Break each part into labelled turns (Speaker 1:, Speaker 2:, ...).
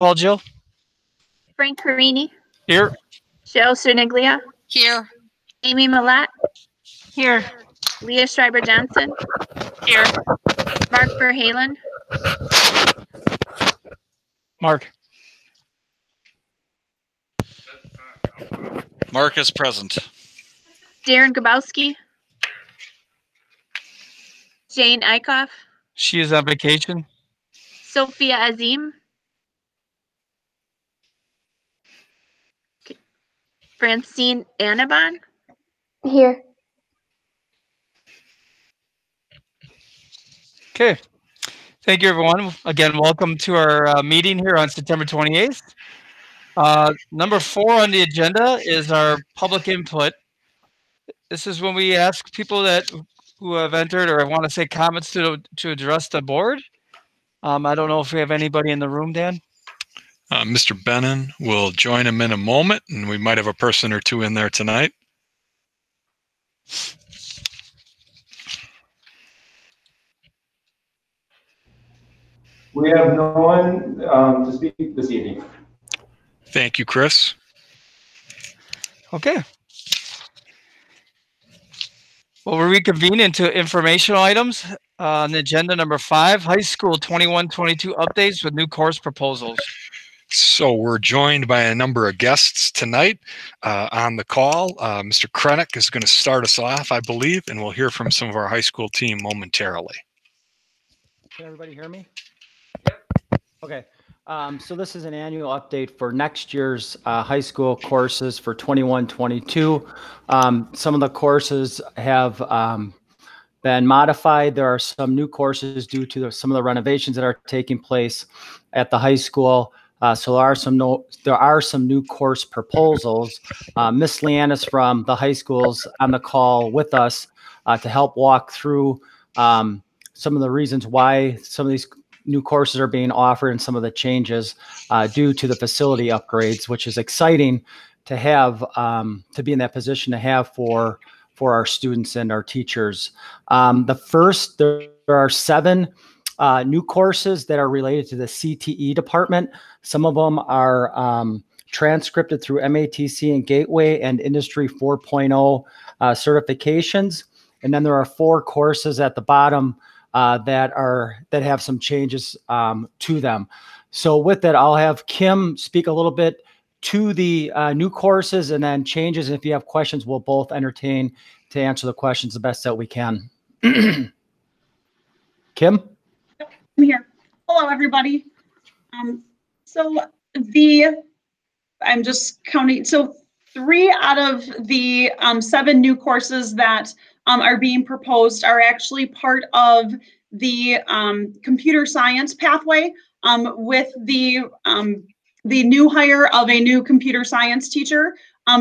Speaker 1: Call Jill.
Speaker 2: Frank Carini.
Speaker 1: Here.
Speaker 2: Joe Cerniglia.
Speaker 3: Here.
Speaker 2: Amy Millette.
Speaker 3: Here.
Speaker 2: Leah Schreiber Johnson.
Speaker 3: Here.
Speaker 2: Mark Verhalen.
Speaker 1: Mark.
Speaker 4: Mark is present.
Speaker 2: Darren Grabowski. Jane Eichhoff.
Speaker 1: She is on vacation.
Speaker 2: Sophia Azim. Francine Annabon.
Speaker 5: Here.
Speaker 1: Okay. Thank you, everyone. Again, welcome to our meeting here on September 28th. Number 4 on the agenda is our public input. This is when we ask people who have entered or want to say comments to address the board. I don't know if we have anybody in the room, Dan.
Speaker 6: Mr. Bennon will join him in a moment, and we might have a person or two in there tonight.
Speaker 7: We have no one to speak this evening.
Speaker 6: Thank you, Chris.
Speaker 1: Okay. Well, we'll reconvene into informational items on the agenda number 5, high school 21-22 updates with new course proposals.
Speaker 6: So we're joined by a number of guests tonight on the call. Mr. Krennick is going to start us off, I believe, and we'll hear from some of our high school team momentarily.
Speaker 8: Can everybody hear me? Okay. So this is an annual update for next year's high school courses for 21-22. Some of the courses have been modified. There are some new courses due to some of the renovations that are taking place at the high school. So there are some new course proposals. Miss Leannis from the high schools on the call with us to help walk through some of the reasons why some of these new courses are being offered and some of the changes due to the facility upgrades, which is exciting to have, to be in that position to have for our students and our teachers. There are 7 new courses that are related to the CTE department. Some of them are transcripted through MATC and Gateway and Industry 4.0 certifications. And then there are 4 courses at the bottom that have some changes to them. So with that, I'll have Kim speak a little bit to the new courses and then changes. And if you have questions, we'll both entertain to answer the questions the best that we can. Kim?
Speaker 9: I'm here. Hello, everybody. I'm just counting. So 3 out of the 7 new courses that are being proposed are actually part of the computer science pathway with the new hire of a new computer science teacher.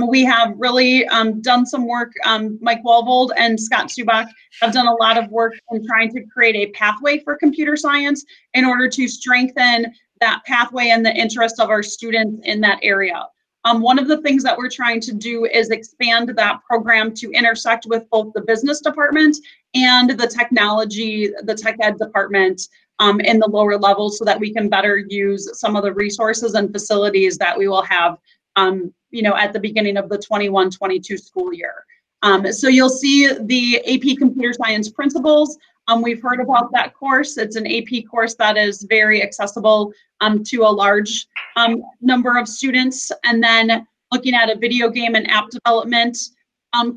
Speaker 9: We have really done some work. Mike Walvold and Scott Subach have done a lot of work in trying to create a pathway for computer science in order to strengthen that pathway and the interest of our students in that area. One of the things that we're trying to do is expand that program to intersect with both the business department and the technology, the tech ed department in the lower levels so that we can better use some of the resources and facilities that we will have at the beginning of the 21-22 school year. So you'll see the AP Computer Science Principles. We've heard about that course. It's an AP course that is very accessible to a large number of students. And then looking at a video game and app development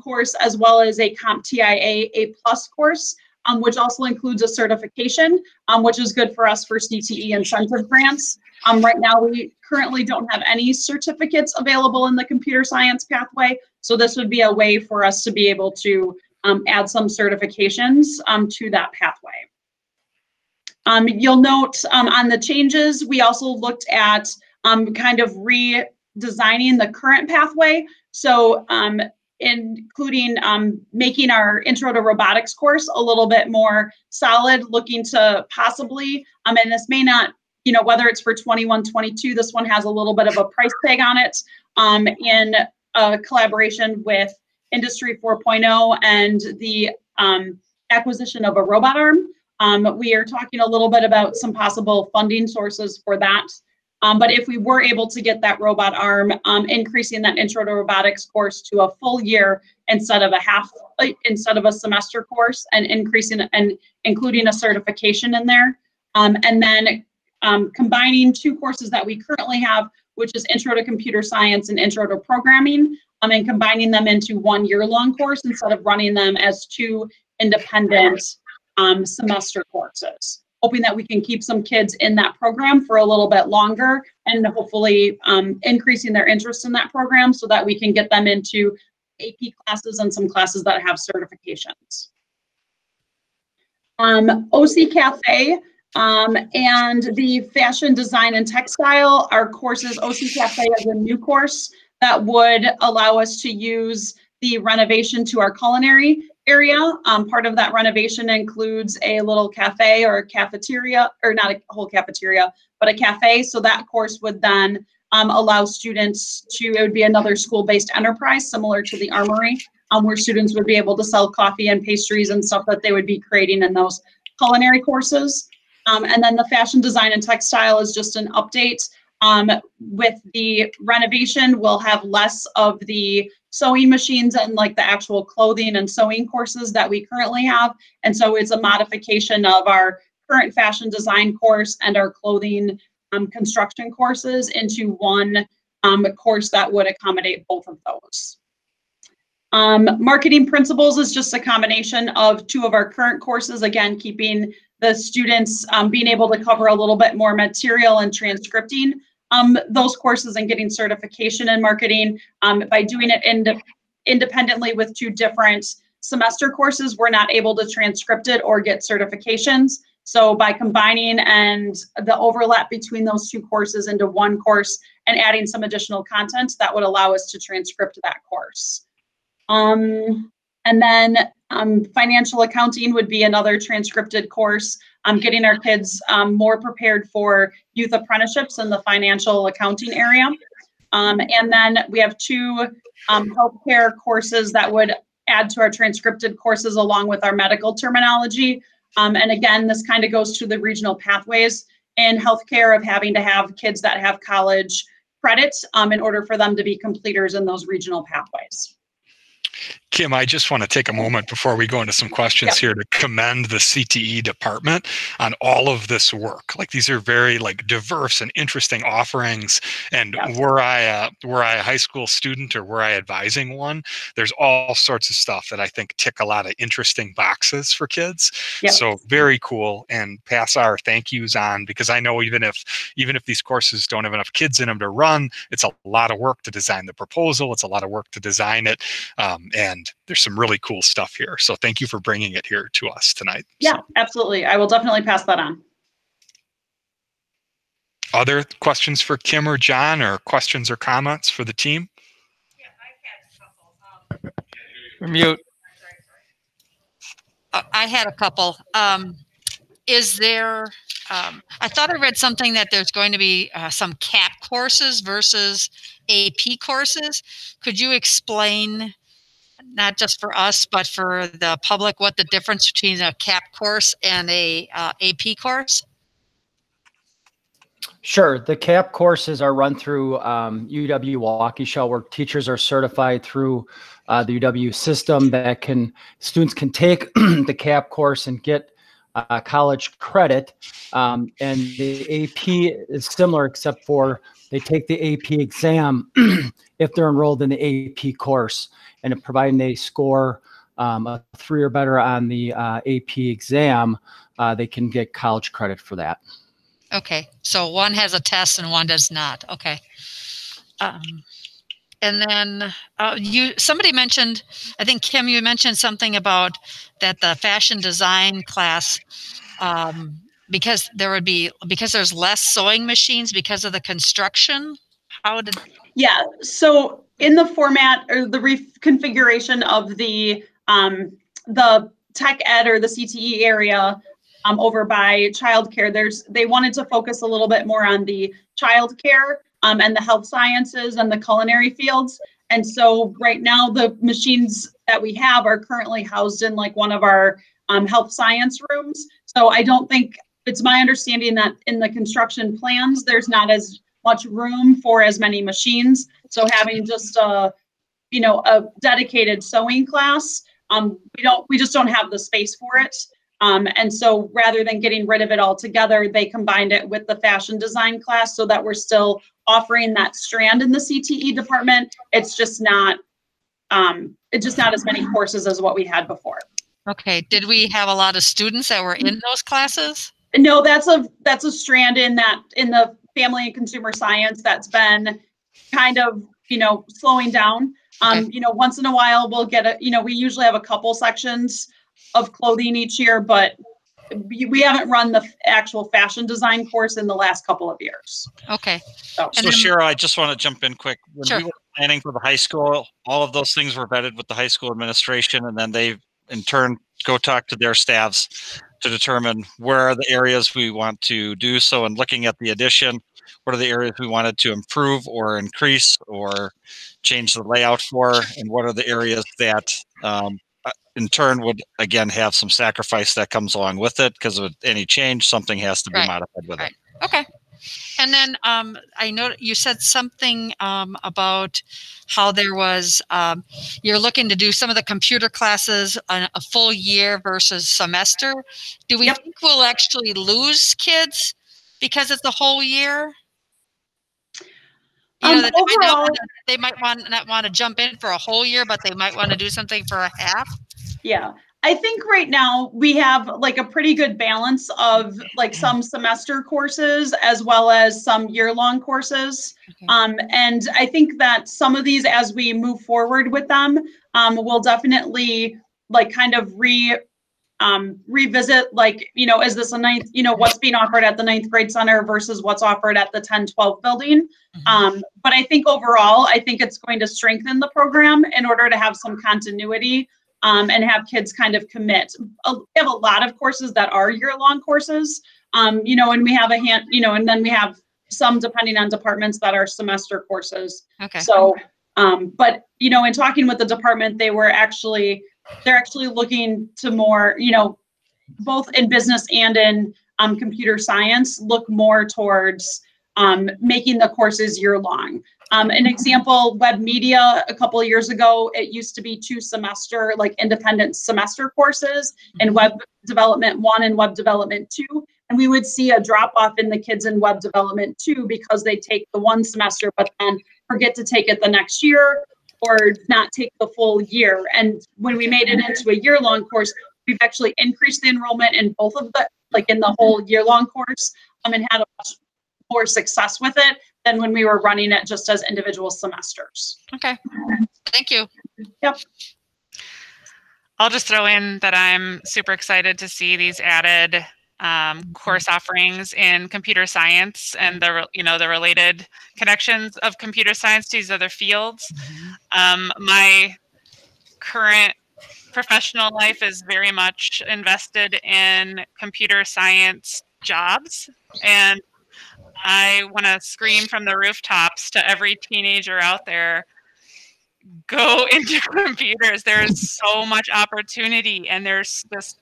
Speaker 9: course, as well as a CompTIA A+ course, which also includes a certification, which is good for us for CTE incentive grants. Right now, we currently don't have any certificates available in the computer science pathway. So this would be a way for us to be able to add some certifications to that pathway. You'll note on the changes, we also looked at kind of redesigning the current pathway. So including making our Intro to Robotics course a little bit more solid, looking to possibly, and this may not, whether it's for 21-22, this one has a little bit of a price tag on it in collaboration with Industry 4.0 and the acquisition of a robot arm. We are talking a little bit about some possible funding sources for that But if we were able to get that robot arm, increasing that intro to robotics course to a full year instead of a semester course, and increasing and including a certification in there. And then combining two courses that we currently have, which is Intro to Computer Science and Intro to Programming, and combining them into 1 year-long course instead of running them as two independent semester courses. Hoping that we can keep some kids in that program for a little bit longer, and hopefully increasing their interest in that program so that we can get them into AP classes and some classes that have certifications. OC Cafe and the Fashion Design and Textile are courses. OC Cafe is a new course that would allow us to use the renovation to our culinary area. Part of that renovation includes a little cafe or a cafeteria, or not a whole cafeteria, but a cafe. So that course would then allow students to, it would be another school-based enterprise similar to the Armory, where students would be able to sell coffee and pastries and stuff that they would be creating in those culinary courses. And then the Fashion Design and Textile is just an update. With the renovation, we'll have less of the sewing machines and like the actual clothing and sewing courses that we currently have. And so it's a modification of our current fashion design course and our clothing construction courses into one course that would accommodate both of those. Marketing Principles is just a combination of two of our current courses, again, keeping the students being able to cover a little bit more material and transcripting those courses and getting certification in marketing. By doing it independently with two different semester courses, we're not able to transcript it or get certifications. So by combining and the overlap between those two courses into one course and adding some additional content, that would allow us to transcript that course. And then financial accounting would be another transcripted course, getting our kids more prepared for youth apprenticeships in the financial accounting area. And then we have two healthcare courses that would add to our transcripted courses along with our medical terminology. And again, this kind of goes to the regional pathways in healthcare of having to have kids that have college credits in order for them to be completers in those regional pathways.
Speaker 6: Kim, I just want to take a moment before we go into some questions here to commend the CTE department on all of this work. Like, these are very like diverse and interesting offerings. And were I a high school student or were I advising one, there's all sorts of stuff that I think tick a lot of interesting boxes for kids. So very cool, and pass our thank yous on, because I know even if these courses don't have enough kids in them to run, it's a lot of work to design the proposal. It's a lot of work to design it. And there's some really cool stuff here. So thank you for bringing it here to us tonight.
Speaker 9: Yeah, absolutely. I will definitely pass that on.
Speaker 6: Other questions for Kim or John, or questions or comments for the team?
Speaker 3: Yeah, I had a couple.
Speaker 1: You're mute.
Speaker 3: I had a couple. Is there, I thought I read something that there's going to be some CAP courses versus AP courses. Could you explain, not just for us, but for the public, what the difference between a CAP course and a AP course?
Speaker 8: Sure. The CAP courses are run through UW Waukesha, where teachers are certified through the UW system that students can take the CAP course and get college credit. And the AP is similar, except for they take the AP exam if they're enrolled in the AP course. And providing they score a 3 or better on the AP exam, they can get college credit for that.
Speaker 3: Okay, so one has a test and one does not. Okay. And then somebody mentioned, I think Kim, you mentioned something about that the fashion design class, because there's less sewing machines because of the construction.
Speaker 9: Yeah, so in the format or the reconfiguration of the tech ed or the CTE area over by childcare, they wanted to focus a little bit more on the childcare and the health sciences and the culinary fields. And so right now the machines that we have are currently housed in like one of our health science rooms. So I don't think, it's my understanding that in the construction plans, there's not as much room for as many machines. So having just a dedicated sewing class, we just don't have the space for it. And so rather than getting rid of it altogether, they combined it with the fashion design class so that we're still offering that strand in the CTE department. It's just not as many courses as what we had before.
Speaker 3: Okay. Did we have a lot of students that were in those classes?
Speaker 9: No, that's a strand in the family and consumer science that's been kind of, slowing down. Once in a while we'll get we usually have a couple sections of clothing each year, but we haven't run the actual fashion design course in the last couple of years.
Speaker 3: Okay.
Speaker 4: So Cheryl, I just want to jump in quick. When we were planning for the high school, all of those things were vetted with the high school administration, and then they in turn go talk to their staffs to determine where are the areas we want to do so. And looking at the addition, what are the areas we wanted to improve or increase or change the layout for, and what are the areas that in turn would again have some sacrifice that comes along with it, because of any change, something has to be modified with it.
Speaker 3: Okay. And then I know you said something about how there was, you're looking to do some of the computer classes on a full year versus semester. Do we think we'll actually lose kids because it's a whole year? They might not want to jump in for a whole year, but they might want to do something for a half.
Speaker 9: Yeah. I think right now we have like a pretty good balance of like some semester courses as well as some year-long courses. Okay. And I think that some of these, as we move forward with them, we'll definitely like kind of revisit, like, is this a ninth, what's being offered at the 9th grade center versus what's offered at the 10-12 building. But I think overall, I think it's going to strengthen the program in order to have some continuity. And have kids kind of commit. We have a lot of courses that are year-long courses, and we have and then we have some, depending on departments, that are semester courses. Okay. So, but, in talking with the department, they're actually looking to more, both in business and in computer science, look more towards making the courses year-long. An example, web media, a couple of years ago, it used to be 2 semester, like independent semester courses in web development 1 and web development 2. And we would see a drop off in the kids in web development 2 because they take the 1 semester, but then forget to take it the next year or not take the full year. And when we made it into a year-long course, we've actually increased the enrollment in both of the, like in the whole year-long course, and had a much more success with it than when we were running it just as individual semesters.
Speaker 3: Okay, thank you.
Speaker 9: Yep.
Speaker 5: I'll just throw in that I'm super excited to see these added course offerings in computer science and the related connections of computer science to these other fields. My current professional life is very much invested in computer science jobs, and I want to scream from the rooftops to every teenager out there, go into computers. There's so much opportunity, and there's this,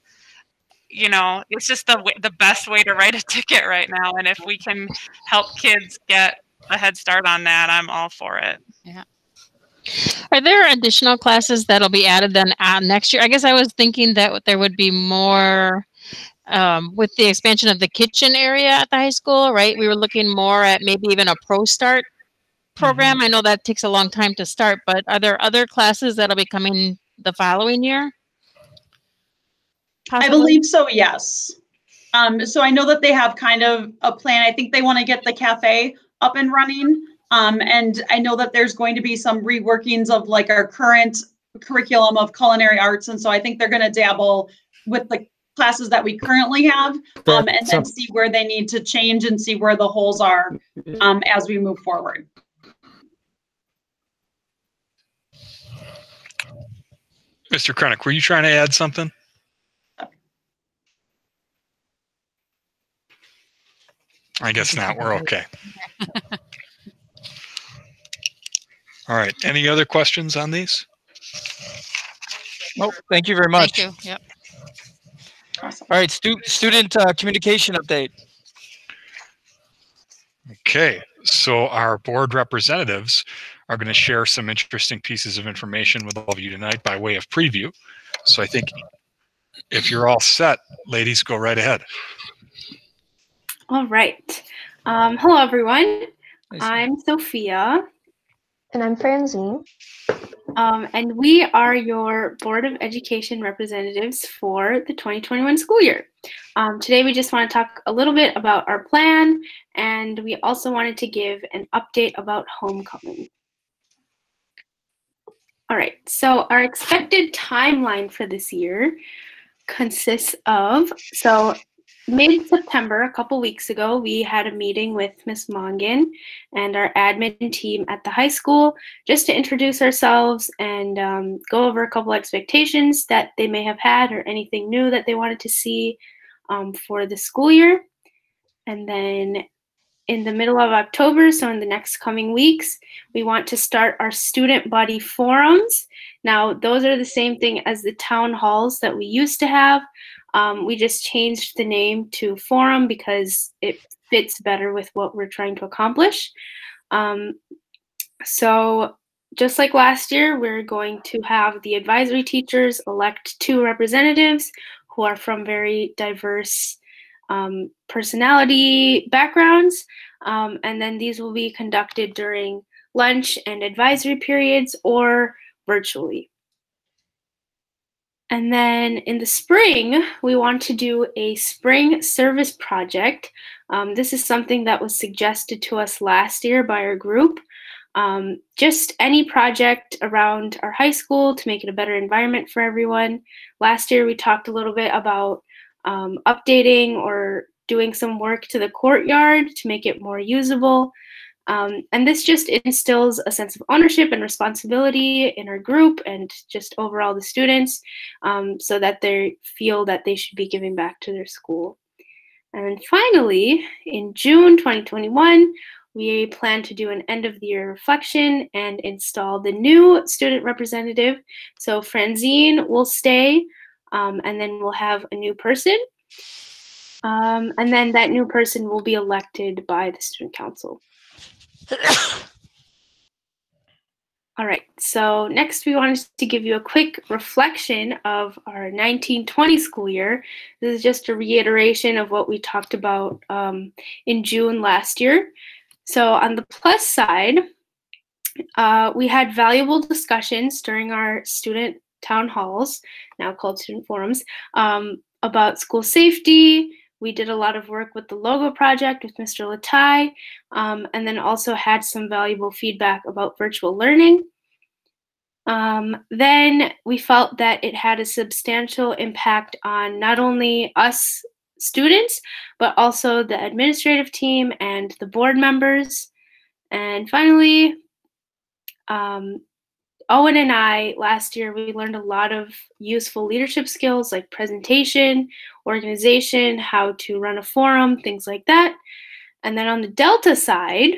Speaker 5: it's just the best way to write a ticket right now. And if we can help kids get a head start on that, I'm all for it.
Speaker 3: Yeah.
Speaker 10: Are there additional classes that'll be added then next year? I guess I was thinking that there would be more with the expansion of the kitchen area at the high school, right? We were looking more at maybe even a Pro Start program. I know that takes a long time to start, but are there other classes that'll be coming the following year? Possibly?
Speaker 9: I believe so, yes. So I know that they have kind of a plan. I think they want to get the cafe up and running. And I know that there's going to be some reworkings of like our current curriculum of culinary arts. And so I think they're going to dabble with the classes that we currently have, and then see where they need to change and see where the holes are as we move forward.
Speaker 6: Mr. Krenick, were you trying to add something? I guess not. We're okay. All right. Any other questions on these?
Speaker 1: Nope. Thank you very much.
Speaker 3: Thank you. Yep.
Speaker 9: Awesome.
Speaker 1: All right. Student communication update.
Speaker 6: Okay. So our board representatives are going to share some interesting pieces of information with all of you tonight by way of preview. So I think if you're all set, ladies, go right ahead.
Speaker 11: All right. Hello, everyone. I'm Sophia.
Speaker 12: And I'm Francine.
Speaker 11: And we are your Board of Education representatives for the 2021 school year. Today, we just want to talk a little bit about our plan, and we also wanted to give an update about homecoming. All right, so our expected timeline for this year consists of, mid-September, a couple weeks ago, we had a meeting with Ms. Mongan and our admin team at the high school just to introduce ourselves and go over a couple expectations that they may have had or anything new that they wanted to see for the school year. And then in the middle of October, so in the next coming weeks, we want to start our student body forums. Now, those are the same thing as the town halls that we used to have. We just changed the name to forum because it fits better with what we're trying to accomplish. So just like last year, we're going to have the advisory teachers elect 2 representatives who are from very diverse personality backgrounds. And then these will be conducted during lunch and advisory periods or virtually. And then in the spring, we want to do a spring service project. This is something that was suggested to us last year by our group. Just any project around our high school to make it a better environment for everyone. Last year, we talked a little bit about updating or doing some work to the courtyard to make it more usable. And this just instills a sense of ownership and responsibility in our group and just overall the students so that they feel that they should be giving back to their school. And finally, in June 2021, we plan to do an end of the year reflection and install the new student representative. So Francine will stay and then we'll have a new person. And then that new person will be elected by the student council. All right, so next we wanted to give you a quick reflection of our 1920 school year. This is just a reiteration of what we talked about in June last year. So on the plus side, we had valuable discussions during our student town halls, now called student forums, about school safety. We did a lot of work with the logo project with Mr. Latai, and then also had some valuable feedback about virtual learning. Then we felt that it had a substantial impact on not only us students, but also the administrative team and the board members. And finally, Owen and I, last year, we learned a lot of useful leadership skills like presentation, organization, how to run a forum, things like that. And then on the Delta side,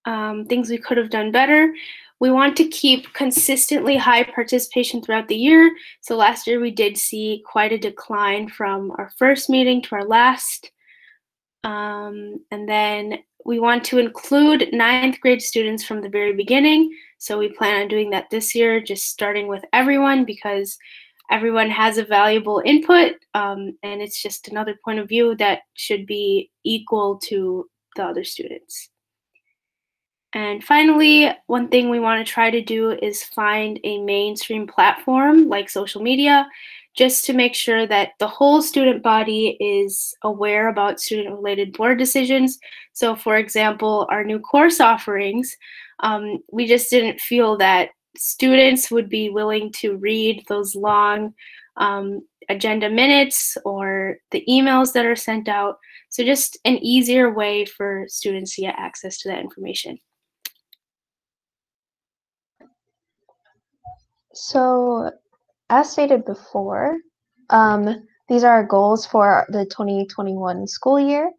Speaker 11: things we could have done better. We want to keep consistently high participation throughout the year. So last year we did see quite a decline from our first meeting to our last. And then we want to include 9th grade students from the very beginning. So we plan on doing that this year, just starting with everyone because everyone has a valuable input and it's just another point of view that should be equal to the other students. And finally, one thing we want to try to do is find a mainstream platform like social media, just to make sure that the whole student body is aware about student-related board decisions. So for example, our new course offerings, we just didn't feel that students would be willing to read those long agenda minutes or the emails that are sent out. So just an easier way for students to get access to that information.
Speaker 12: So, as stated before, these are our goals for the 2021 school year.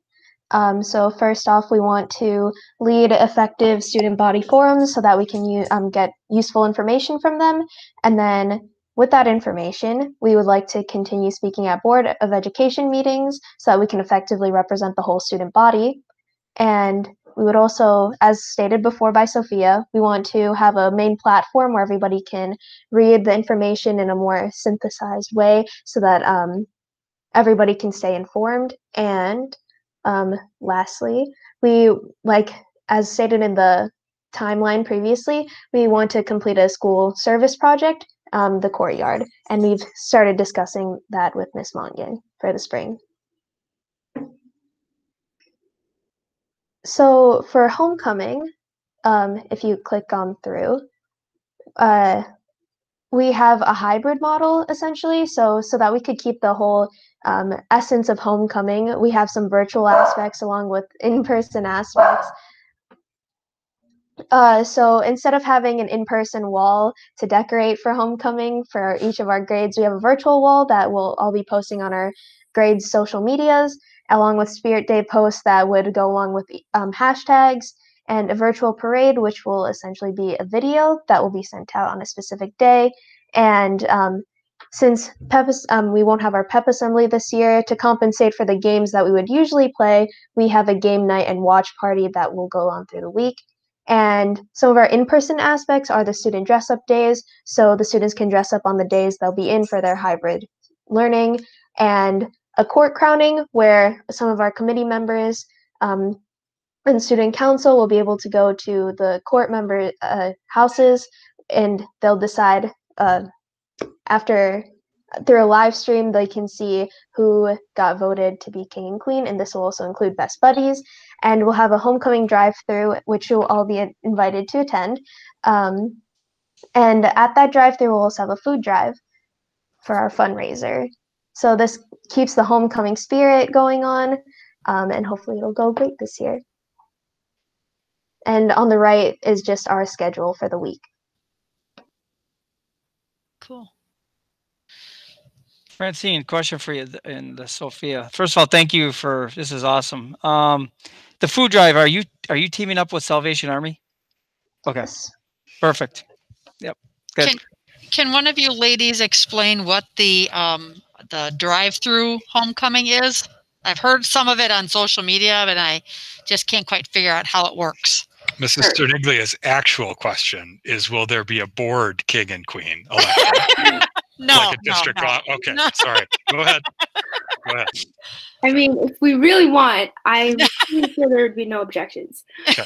Speaker 12: So first off, we want to lead effective student body forums so that we can get useful information from them. And then with that information, we would like to continue speaking at Board of Education meetings so that we can effectively represent the whole student body. And we would also, as stated before by Sophia, we want to have a main platform where everybody can read the information in a more synthesized way so that everybody can stay informed. And lastly, as stated in the timeline previously, we want to complete a school service project, the courtyard, and we've started discussing that with Ms. Mongan for the spring. So for homecoming, if you click on through, we have a hybrid model essentially, so that we could keep the whole essence of homecoming. We have some virtual aspects along with in-person aspects. So instead of having an in-person wall to decorate for homecoming for each of our grades, we have a virtual wall that we'll all be posting on our grades' social medias, along with Spirit Day posts that would go along with hashtags, and a virtual parade, which will essentially be a video that will be sent out on a specific day. And since we won't have our pep assembly this year, to compensate for the games that we would usually play, we have a game night and watch party that will go on through the week. And some of our in-person aspects are the student dress-up days, so the students can dress up on the days they'll be in for their hybrid learning, and a court crowning where some of our committee members and student council will be able to go to the court member houses, and they'll decide through a live stream, they can see who got voted to be king and queen, and this will also include best buddies. And we'll have a homecoming drive-through, which you'll all be invited to attend. And at that drive-through, we'll also have a food drive for our fundraiser. So this keeps the homecoming spirit going on, and hopefully it'll go great this year. And on the right is just our schedule for the week.
Speaker 3: Cool.
Speaker 1: Francine, question for you and Sophia. First of all, thank you for this is awesome. The food drive, are you teaming up with Salvation Army? Okay,
Speaker 12: Yes.
Speaker 1: Perfect. Yep. Good.
Speaker 3: Can one of you ladies explain what the drive-through homecoming is? I've heard some of it on social media, but I just can't quite figure out how it works.
Speaker 6: Mrs. Sterniglia's actual question is, will there be a board king and queen election?
Speaker 3: No,
Speaker 6: like a district
Speaker 3: no.
Speaker 6: Okay,
Speaker 3: No.
Speaker 6: sorry. Go ahead. Go ahead.
Speaker 11: I mean, if we really want, I'm pretty sure there would be no objections.
Speaker 6: Okay.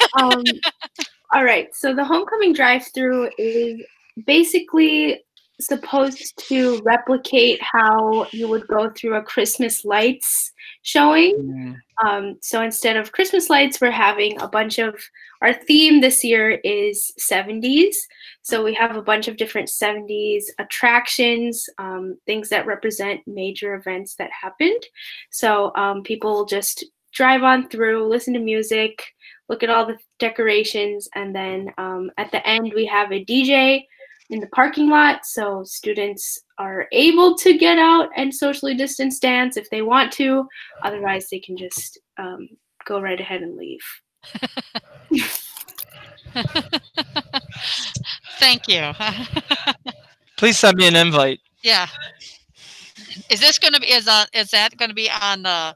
Speaker 11: All right, so the homecoming drive-through is basically supposed to replicate how you would go through a Christmas lights showing. So instead of Christmas lights, we're having a bunch of, our theme this year is 70s. So we have a bunch of different 70s attractions, things that represent major events that happened. So people just drive on through, listen to music, look at all the decorations, and then at the end we have a DJ in the parking lot, so students are able to get out and socially distance dance if they want to. Otherwise, they can just go right ahead and leave.
Speaker 3: Thank you.
Speaker 1: Please send me an invite.
Speaker 3: Yeah. Is this going to be? Is that going to be on the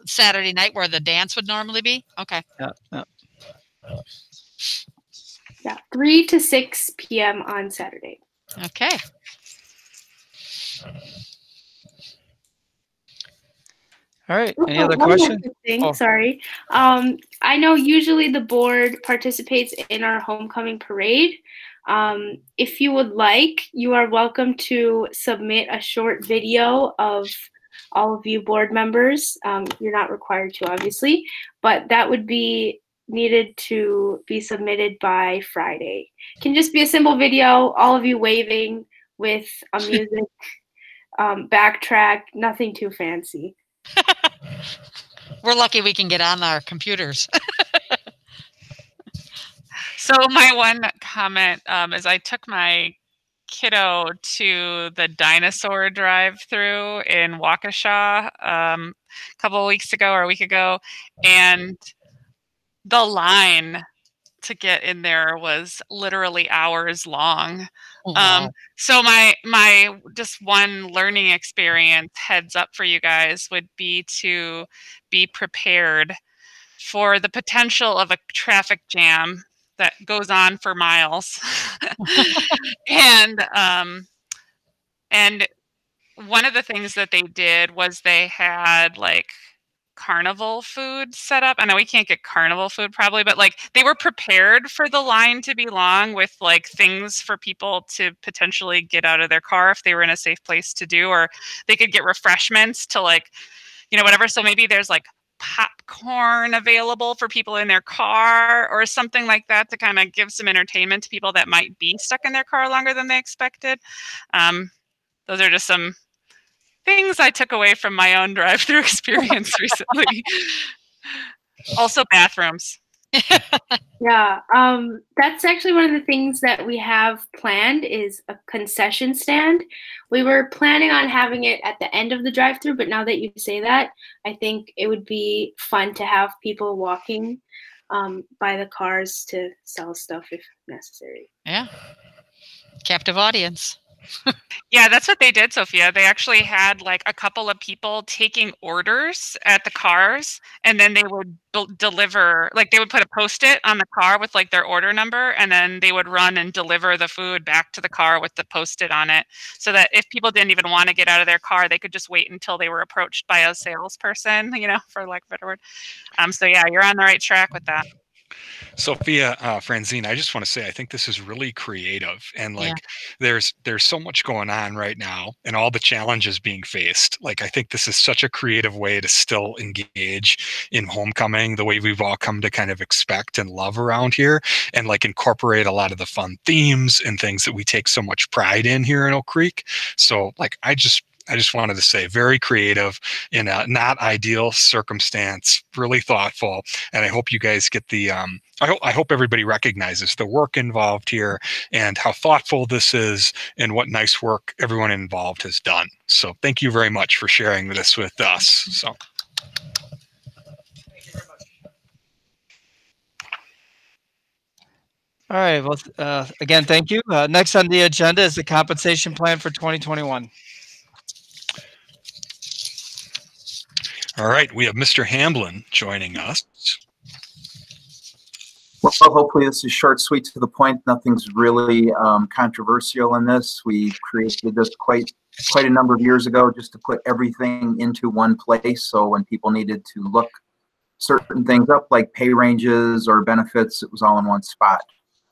Speaker 3: Saturday night where the dance would normally be? Okay.
Speaker 1: Yeah.
Speaker 11: Yeah, 3 to 6 p.m. on Saturday.
Speaker 3: Okay.
Speaker 1: All right. Any
Speaker 11: Oh,
Speaker 1: other
Speaker 11: one more
Speaker 1: questions?
Speaker 11: thing,
Speaker 1: Oh.
Speaker 11: Sorry. I know usually the board participates in our homecoming parade. If you would like, you are welcome to submit a short video of all of you board members. You're not required to, obviously, but that would be needed to be submitted by Friday. It can just be a simple video, all of you waving with a music backtrack, nothing too fancy.
Speaker 3: We're lucky we can get on our computers.
Speaker 5: So my one comment is I took my kiddo to the dinosaur drive-through in Waukesha a couple of weeks ago or a week ago, and the line to get in there was literally hours long.
Speaker 3: Wow.
Speaker 5: So my just one learning experience heads up for you guys would be to be prepared for the potential of a traffic jam that goes on for miles. And one of the things that they did was they had like carnival food set up. I know we can't get carnival food probably, but like they were prepared for the line to be long with like things for people to potentially get out of their car if they were in a safe place to do, or they could get refreshments to like, whatever. So maybe there's like popcorn available for people in their car or something like that to kind of give some entertainment to people that might be stuck in their car longer than they expected. Those are just some things I took away from my own drive-through experience recently. Also bathrooms.
Speaker 11: Yeah, that's actually one of the things that we have planned is a concession stand. We were planning on having it at the end of the drive-through, but now that you say that, I think it would be fun to have people walking by the cars to sell stuff if necessary.
Speaker 3: Yeah. Captive audience.
Speaker 5: Yeah, that's what they did, Sophia. They actually had like a couple of people taking orders at the cars, and then they would deliver, like they would put a Post-it on the car with like their order number, and then they would run and deliver the food back to the car with the Post-it on it, so that if people didn't even want to get out of their car, they could just wait until they were approached by a salesperson, for lack of a better word. So yeah, you're on the right track with that.
Speaker 6: Sophia, Francine, I just want to say I think this is really creative, and like there's so much going on right now and all the challenges being faced. Like I think this is such a creative way to still engage in homecoming the way we've all come to kind of expect and love around here, and like incorporate a lot of the fun themes and things that we take so much pride in here in Oak Creek. So like I just wanted to say very creative in a not ideal circumstance, really thoughtful. And I hope you guys get the, I hope everybody recognizes the work involved here and how thoughtful this is and what nice work everyone involved has done. So thank you very much for sharing this with us. So.
Speaker 1: All right. Well, again, thank you. Next on the agenda is the compensation plan for 2021.
Speaker 6: All right, we have Mr. Hamblin joining us.
Speaker 13: Well, hopefully this is short, sweet, to the point. Nothing's really controversial in this. We created this quite a number of years ago just to put everything into one place. So when people needed to look certain things up, like pay ranges or benefits, it was all in one spot.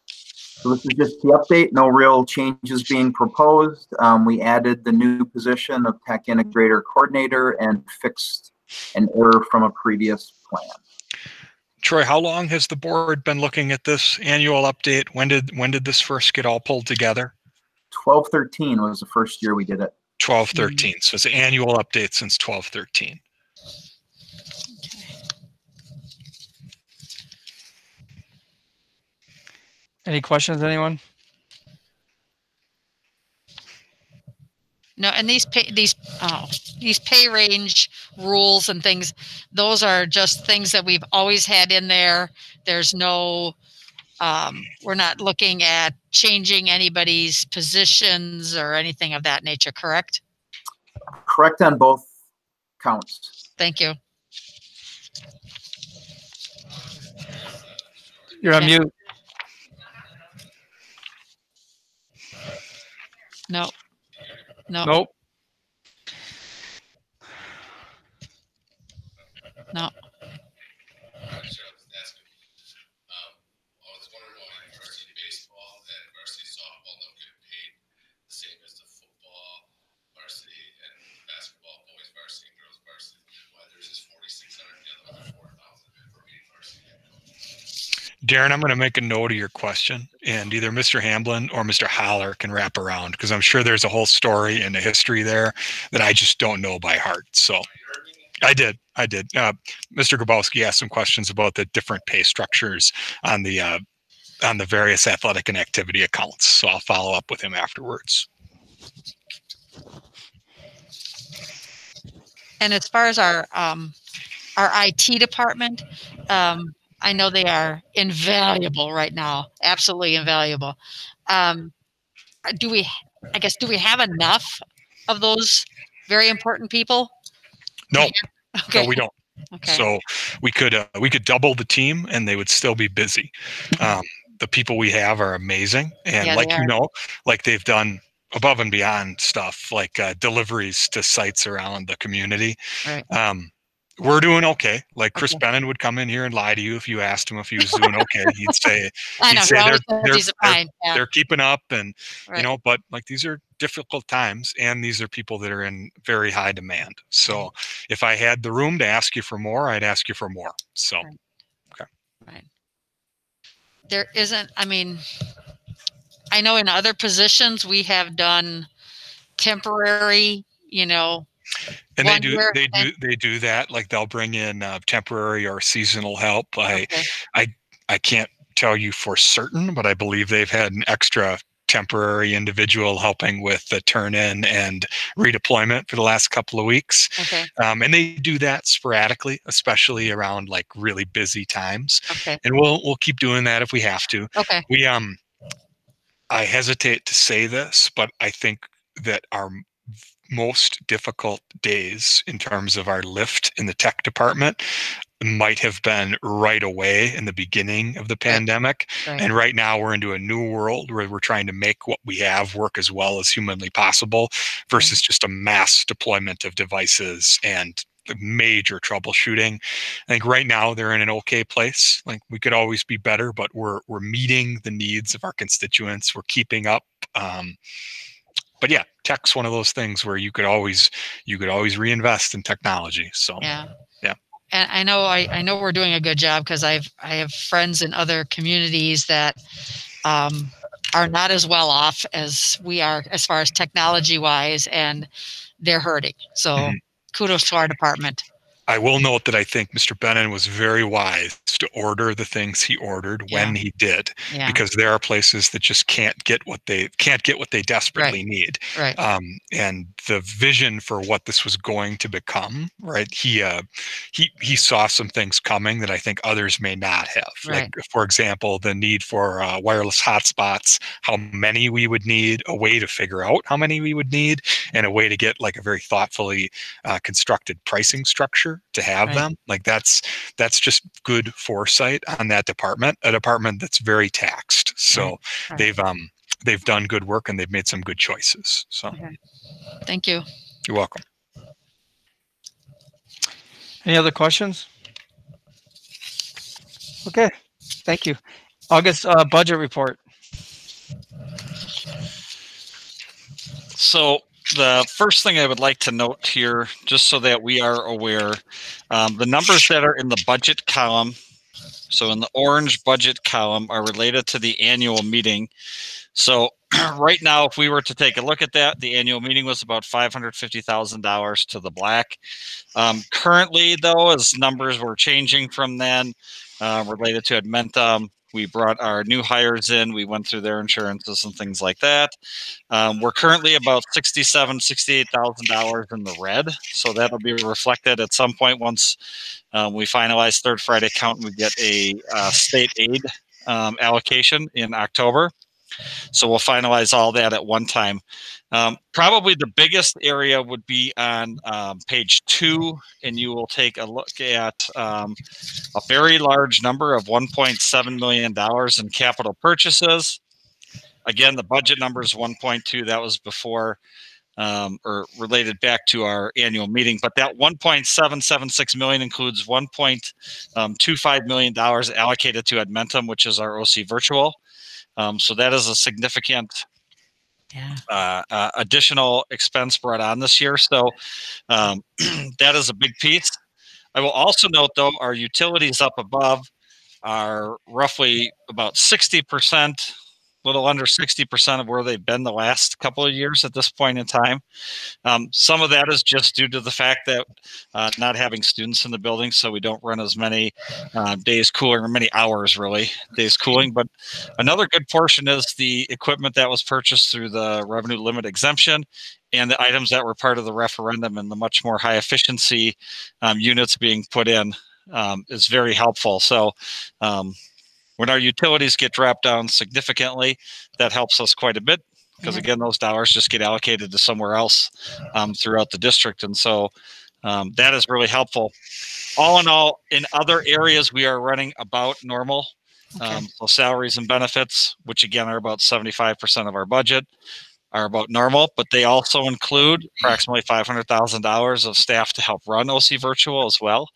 Speaker 13: So this is just the update. No real changes being proposed. We added the new position of Tech Integrator Coordinator and fixed an error from a previous plan.
Speaker 6: Troy, how long has the board been looking at this annual update? When did this first get all pulled together?
Speaker 13: 12-13 was the first year we did it.
Speaker 6: 12-13. So it's an annual update since 12-13.
Speaker 1: Any questions, anyone?
Speaker 3: No, and these pay range rules and things, those are just things that we've always had in there. There's no, we're not looking at changing anybody's positions or anything of that nature, correct?
Speaker 13: Correct on both counts.
Speaker 3: Thank you.
Speaker 1: You're on mute.
Speaker 3: No. No.
Speaker 1: Nope.
Speaker 3: No.
Speaker 6: Darren, I'm going to make a note of your question, and either Mr. Hamblin or Mr. Holler can wrap around, because I'm sure there's a whole story and a history there that I just don't know by heart. So I did. Mr. Grabowski asked some questions about the different pay structures on the various athletic and activity accounts. So I'll follow up with him afterwards.
Speaker 3: And as far as our IT department, I know they are invaluable right now, absolutely invaluable. Do we have enough of those very important people?
Speaker 6: No,
Speaker 3: okay.
Speaker 6: no, we don't.
Speaker 3: Okay.
Speaker 6: So we could double the team and they would still be busy. The people we have are amazing, and
Speaker 3: Yeah,
Speaker 6: like
Speaker 3: they are.
Speaker 6: like they've done above and beyond stuff like deliveries to sites around the community.
Speaker 3: Right.
Speaker 6: We're doing okay. Like Chris
Speaker 3: Okay.
Speaker 6: Bennon would come in here and lie to you if you asked him if he was doing okay. He'd say
Speaker 3: I know. He always says he's fine. Yeah.
Speaker 6: they're keeping up, and
Speaker 3: Right.
Speaker 6: you know, but like these are difficult times, and these are people that are in very high demand. So if I had the room to ask you for more, I'd ask you for more. So
Speaker 3: Right. Right. There isn't, I mean, I know in other positions we have done temporary, you know.
Speaker 6: And they do that. Like they'll bring in temporary or seasonal help. I can't tell you for certain, but I believe they've had an extra temporary individual helping with the turn-in and redeployment for the last couple of weeks.
Speaker 3: Okay.
Speaker 6: And they do that sporadically, especially around like really busy times.
Speaker 3: Okay.
Speaker 6: And we'll keep doing that if we have to.
Speaker 3: Okay.
Speaker 6: I hesitate to say this, but I think that our most difficult days in terms of our lift in the tech department might have been right away in the beginning of the pandemic.
Speaker 3: Right.
Speaker 6: And right now we're into a new world where we're trying to make what we have work as well as humanly possible versus just a mass deployment of devices and major troubleshooting. I think right now they're in an okay place. Like we could always be better, but we're meeting the needs of our constituents. We're keeping up. But yeah, tech's one of those things where you could always reinvest in technology. So
Speaker 3: yeah.
Speaker 6: And
Speaker 3: I know we're doing a good job because I have friends in other communities that are not as well off as we are as far as technology wise, and they're hurting. So kudos to our department.
Speaker 6: I will note that I think Mr. Bennon was very wise to order the things he ordered when he did, because there are places that just can't get what they desperately need.
Speaker 3: Right.
Speaker 6: And the vision for what this was going to become, right? He saw some things coming that I think others may not have.
Speaker 3: Right.
Speaker 6: Like, for example, the need for wireless hotspots, how many we would need, a way to figure out how many we would need, and a way to get like a very thoughtfully constructed pricing structure to have them. Like that's just good foresight on that department, a department that's very taxed. So they've done good work and they've made some good choices. So
Speaker 3: thank you.
Speaker 6: You're welcome.
Speaker 1: Any other questions? Okay, thank you. August budget report.
Speaker 4: So the first thing I would like to note here, just so that we are aware, the numbers that are in the budget column, so in the orange budget column, are related to the annual meeting. So right now, if we were to take a look at that, the annual meeting was about $550,000 to the black. Currently, though, as numbers were changing from then, related to Admentum, we brought our new hires in. We went through their insurances and things like that. We're currently about $67,000, $68,000 in the red. So that'll be reflected at some point once we finalize Third Friday count and we get a state aid allocation in October. So we'll finalize all that at one time. Probably the biggest area would be on page 2, and you will take a look at a very large number of $1.7 million in capital purchases. Again, the budget number is 1.2. That was before or related back to our annual meeting. But that $1.776 million includes $1.25 million allocated to Admentum, which is our OC Virtual. So that is a significant additional expense brought on this year. So that is a big piece. I will also note, though, our utilities up above are roughly about 60%, a little under 60% of where they've been the last couple of years at this point in time. Some of that is just due to the fact that not having students in the building, so we don't run as many days cooling, or many hours really, days cooling. But another good portion is the equipment that was purchased through the revenue limit exemption and the items that were part of the referendum, and the much more high efficiency units being put in is very helpful. So when our utilities get dropped down significantly, that helps us quite a bit, because again, those dollars just get allocated to somewhere else throughout the district. And so That is really helpful. All in all, in other areas, we are running about normal. So salaries and benefits, which again are about 75% of our budget, are about normal, but they also include approximately $500,000 of staff to help run OC Virtual as well.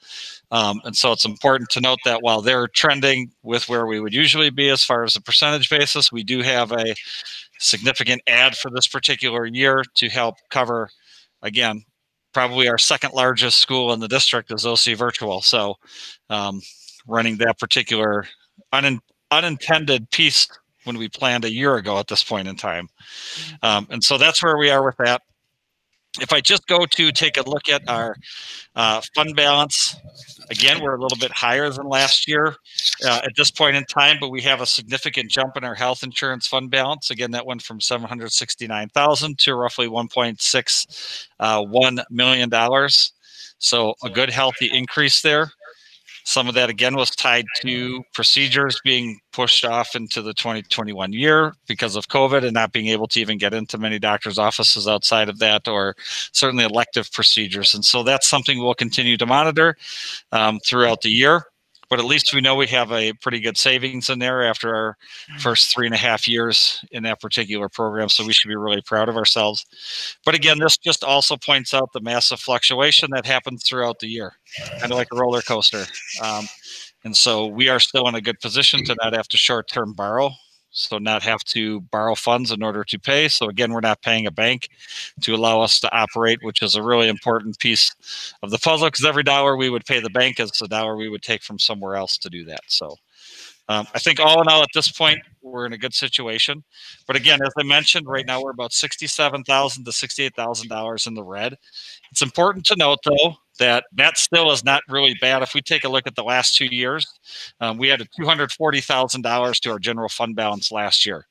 Speaker 4: And so it's important to note that while they're trending with where we would usually be as far as a percentage basis, we do have a significant add for this particular year to help cover, again, probably our second largest school in the district is OC Virtual. So running that particular unintended piece when we planned a year ago at this point in time. And so that's where we are with that. If I just go to take a look at our fund balance, again, we're a little bit higher than last year at this point in time, but we have a significant jump in our health insurance fund balance. Again, that went from 769,000 to roughly $1.61 million. So a good, healthy increase there. Some of that, again, was tied to procedures being pushed off into the 2021 year because of COVID and not being able to even get into many doctors' offices outside of that, or certainly elective procedures. And so that's something we'll continue to monitor throughout the year. But at least we know we have a pretty good savings in there after our first 3.5 years in that particular program. So we should be really proud of ourselves. But again, this just also points out the massive fluctuation that happens throughout the year, kind of like a roller coaster. And so we are still in a good position to not have to short-term borrow, so not have to borrow funds in order to pay. So again, we're not paying a bank to allow us to operate, which is a really important piece of the puzzle, because every dollar we would pay the bank is a dollar we would take from somewhere else to do that. So I think all in all, at this point, we're in a good situation. But again, as I mentioned, right now we're about $67,000 to $68,000 in the red. It's important to note, though, that still is not really bad. If we take a look at the last 2 years, we had a $240,000 to our general fund balance last year.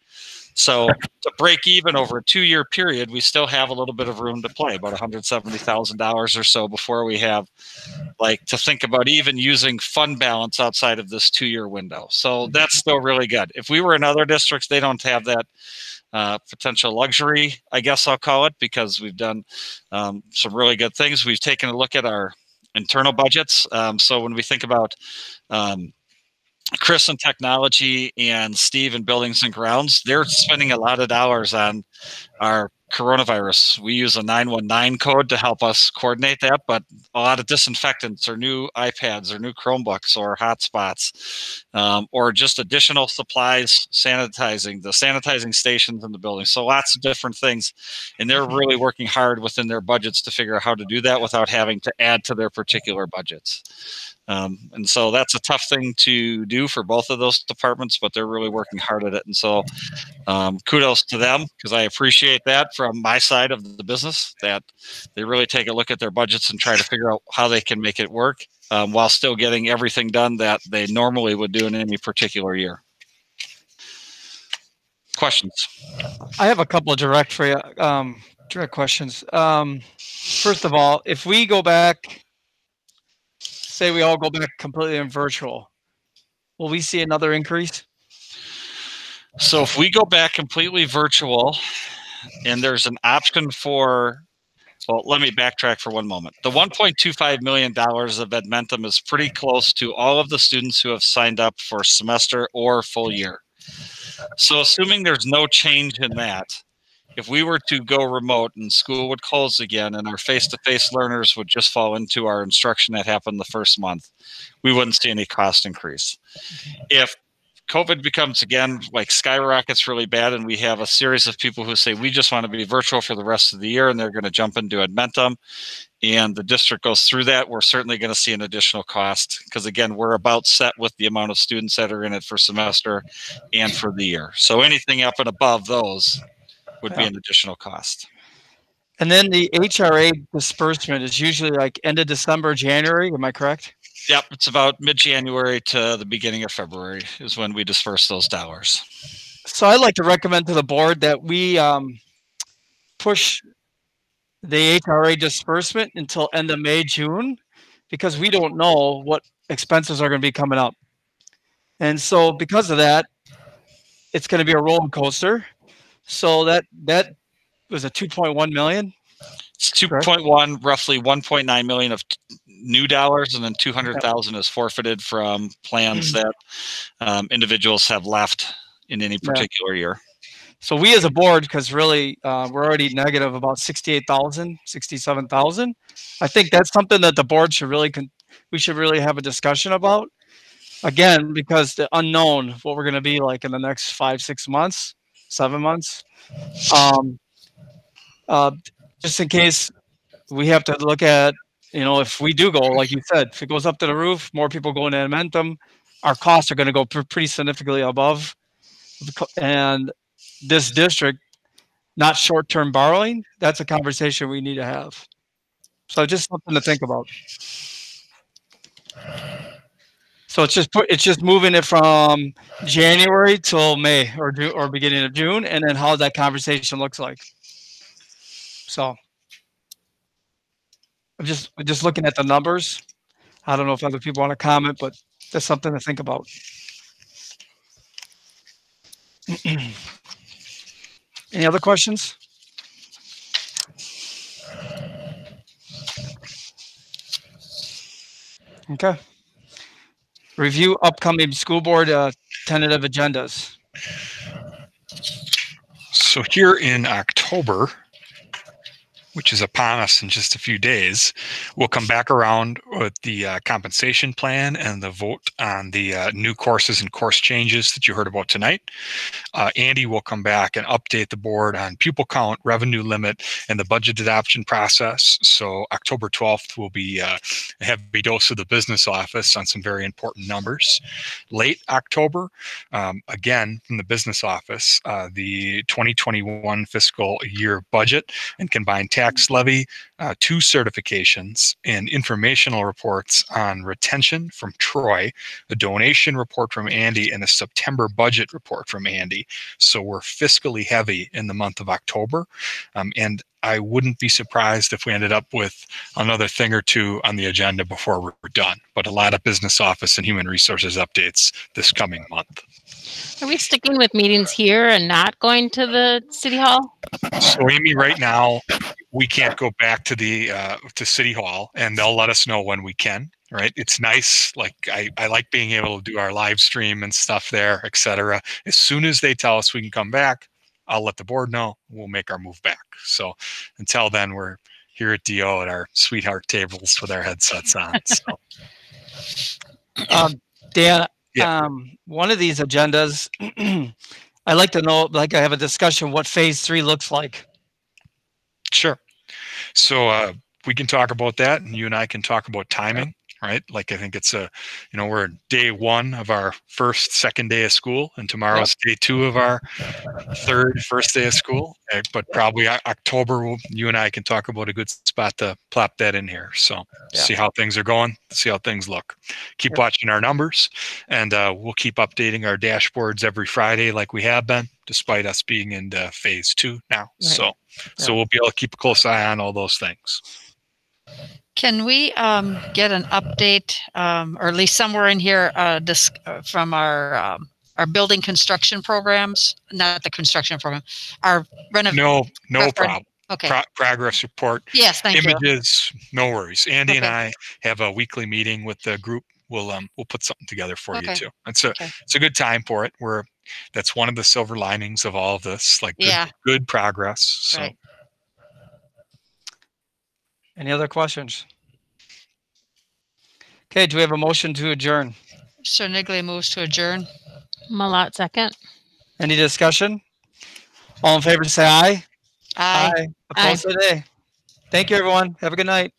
Speaker 4: So to break even over a 2-year period, we still have a little bit of room to play, about $170,000 or so before we have to think about even using fund balance outside of this 2-year window. So that's still really good. If we were in other districts, they don't have that potential luxury, I guess I'll call it, because we've done some really good things. We've taken a look at our internal budgets. So when we think about Chris in technology and Steve in buildings and grounds, they're spending a lot of dollars on our coronavirus. We use a 919 code to help us coordinate that, but a lot of disinfectants or new iPads or new Chromebooks or hotspots, or just additional supplies, the sanitizing stations in the building. So lots of different things. And they're really working hard within their budgets to figure out how to do that without having to add to their particular budgets. And so that's a tough thing to do for both of those departments, but they're really working hard at it. And so kudos to them, because I appreciate that from my side of the business, that they really take a look at their budgets and try to figure out how they can make it work while still getting everything done that they normally would do in any particular year. Questions?
Speaker 1: I have a couple of direct questions. First of all, if we go back, say we all go back completely in virtual, will we see another increase?
Speaker 4: So if we go back completely virtual and there's an option for, well, let me backtrack for one moment. The $1.25 million of Edmentum is pretty close to all of the students who have signed up for semester or full year. So assuming there's no change in that, if we were to go remote and school would close again and our face-to-face learners would just fall into our instruction that happened the first month, we wouldn't see any cost increase. If COVID becomes again skyrockets really bad and we have a series of people who say we just want to be virtual for the rest of the year and they're going to jump into Edmentum and the district goes through that, we're certainly going to see an additional cost, because again, we're about set with the amount of students that are in it for semester and for the year. So anything up and above those would be an additional cost.
Speaker 1: And then the HRA disbursement is usually end of December, January. Am I correct?
Speaker 4: Yep. It's about mid-January to the beginning of February is when we disperse those dollars.
Speaker 1: So I'd like to recommend to the board that we push the HRA disbursement until end of May, June, because we don't know what expenses are going to be coming up. And so because of that, it's going to be a roller coaster. So that was a $2.1 million.
Speaker 4: It's 2.1, roughly 1.9 million of new dollars, and then 200,000 is forfeited from plans that individuals have left in any particular year.
Speaker 1: So we as a board, because really we're already negative about 68,000, 67,000. I think that's something that the board should really, we should really have a discussion about. Again, because the unknown, what we're going to be like in the next 5, 6 months, 7 months. Just in case we have to look at, you know, if we do go, like you said, if it goes up to the roof, more people go into Edmentum, our costs are going to go pretty significantly above. And this district, not short-term borrowing, that's a conversation we need to have. So just something to think about. So it's just moving it from January till May or beginning of June, and then how that conversation looks like. So I'm just looking at the numbers. I don't know if other people want to comment, but that's something to think about. Any other questions? Okay. Review upcoming school board tentative agendas.
Speaker 6: So here in October, which is upon us in just a few days, we'll come back around with the compensation plan and the vote on the new courses and course changes that you heard about tonight. Andy will come back and update the board on pupil count, revenue limit, and the budget adoption process. So October 12th will be a heavy dose of the business office on some very important numbers. Late October, again, from the business office, the 2021 fiscal year budget and combined tax levy, 2 certifications, and informational reports on retention from Troy, a donation report from Andy, and a September budget report from Andy. So we're fiscally heavy in the month of October. And I wouldn't be surprised if we ended up with another thing or two on the agenda before we're done. But a lot of business office and human resources updates this coming month.
Speaker 10: Are we sticking with meetings here and not going to the city hall?
Speaker 6: So Amy, right now, we can't go back to the to City Hall, and they'll let us know when we can. Right? It's nice. Like I like being able to do our live stream and stuff there, etc. As soon as they tell us we can come back, I'll let the board know. We'll make our move back. So until then, we're here at DO at our sweetheart tables with our headsets on. So.
Speaker 1: Dan, one of these agendas, I'd like to know, like I have a discussion, what phase 3 looks like.
Speaker 6: Sure. So we can talk about that, and you and I can talk about timing, right? Like I think it's we're day 1 of our second day of school, and tomorrow's day 2 of our first day of school. But probably October, you and I can talk about a good spot to plop that in here. So see how things are going, see how things look. Keep watching our numbers, and we'll keep updating our dashboards every Friday like we have been, despite us being into phase 2 now. Right. So we'll be able to keep a close eye on all those things.
Speaker 3: Can we get an update, or at least somewhere in here, from our building construction programs? Not the construction program. Our renovation.
Speaker 6: No problem.
Speaker 3: Okay.
Speaker 6: Progress report.
Speaker 3: Yes, thank you.
Speaker 6: Images, no worries. Andy and I have a weekly meeting with the group. We'll put something together for you too. It's a good time for it. That's one of the silver linings of all of this. Like good progress. So.
Speaker 3: Right.
Speaker 1: Any other questions? Okay, do we have a motion to adjourn?
Speaker 3: Sir Nigley moves to adjourn.
Speaker 10: Malat second.
Speaker 1: Any discussion? All in favor, say aye.
Speaker 3: Aye.
Speaker 1: Opposed, say nay. Thank you, everyone. Have a good night.